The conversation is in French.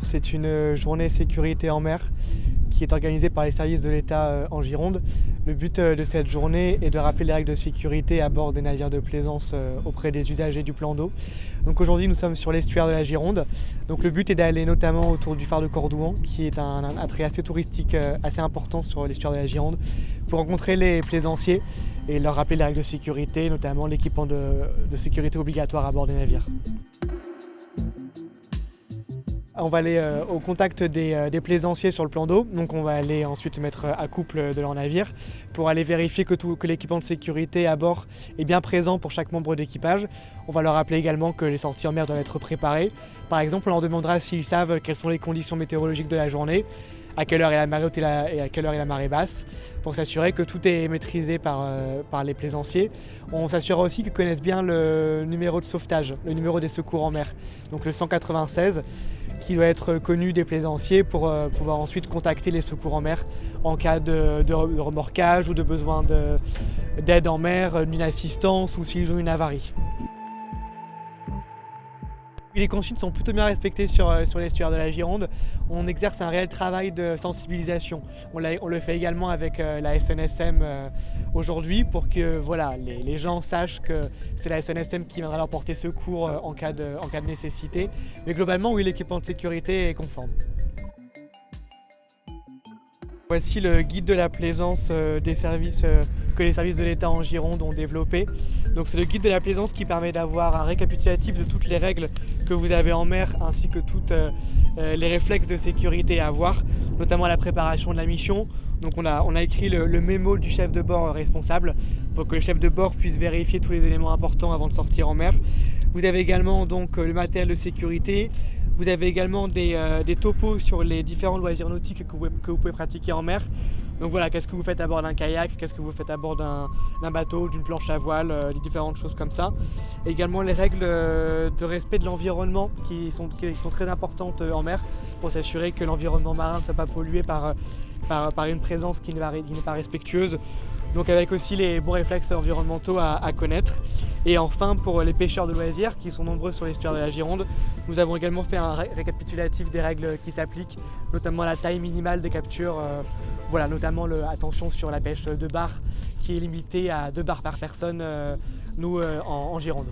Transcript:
C'est une journée sécurité en mer qui est organisée par les services de l'État en Gironde. Le but de cette journée est de rappeler les règles de sécurité à bord des navires de plaisance auprès des usagers du plan d'eau. Donc aujourd'hui nous sommes sur l'estuaire de la Gironde. Donc le but est d'aller notamment autour du phare de Cordouan, qui est un attrait assez touristique assez important sur l'estuaire de la Gironde, pour rencontrer les plaisanciers et leur rappeler les règles de sécurité, notamment l'équipement de sécurité obligatoire à bord des navires. On va aller au contact des plaisanciers sur le plan d'eau, donc on va aller ensuite mettre à couple de leur navire pour aller vérifier que l'équipement de sécurité à bord est bien présent pour chaque membre d'équipage. On va leur rappeler également que les sorties en mer doivent être préparées. Par exemple, on leur demandera s'ils savent quelles sont les conditions météorologiques de la journée, à quelle heure est la marée haute et à quelle heure est la marée basse, pour s'assurer que tout est maîtrisé par les plaisanciers. On s'assurera aussi qu'ils connaissent bien le numéro de sauvetage, le numéro des secours en mer, donc le 196, qui doit être connu des plaisanciers pour pouvoir ensuite contacter les secours en mer en cas de remorquage ou de besoin d'aide en mer, d'une assistance ou s'ils ont une avarie. Les consignes sont plutôt bien respectées sur l'estuaire de la Gironde. On exerce un réel travail de sensibilisation. On le fait également avec la SNSM aujourd'hui pour que voilà, les gens sachent que c'est la SNSM qui viendra leur porter secours en cas de nécessité. Mais globalement, oui, l'équipement de sécurité est conforme. Voici le guide de la plaisance des services que les services de l'État en Gironde ont développé. Donc c'est le guide de la plaisance qui permet d'avoir un récapitulatif de toutes les règles que vous avez en mer ainsi que tous les réflexes de sécurité à avoir, notamment la préparation de la mission. Donc on a écrit le mémo du chef de bord responsable pour que le chef de bord puisse vérifier tous les éléments importants avant de sortir en mer. Vous avez également donc le matériel de sécurité. Vous avez également des topos sur les différents loisirs nautiques que vous pouvez pratiquer en mer. Donc voilà, qu'est-ce que vous faites à bord d'un kayak, qu'est-ce que vous faites à bord d'un bateau, d'une planche à voile, des différentes choses comme ça. Et également les règles de respect de l'environnement qui sont très importantes en mer pour s'assurer que l'environnement marin ne soit pas pollué par une présence qui n'est pas respectueuse. Donc avec aussi les bons réflexes environnementaux à connaître. Et enfin, pour les pêcheurs de loisirs, qui sont nombreux sur l'estuaire de la Gironde, nous avons également fait un récapitulatif des règles qui s'appliquent, notamment la taille minimale des captures, voilà, notamment attention sur la pêche de bar, qui est limitée à 2 bars par personne, nous en Gironde.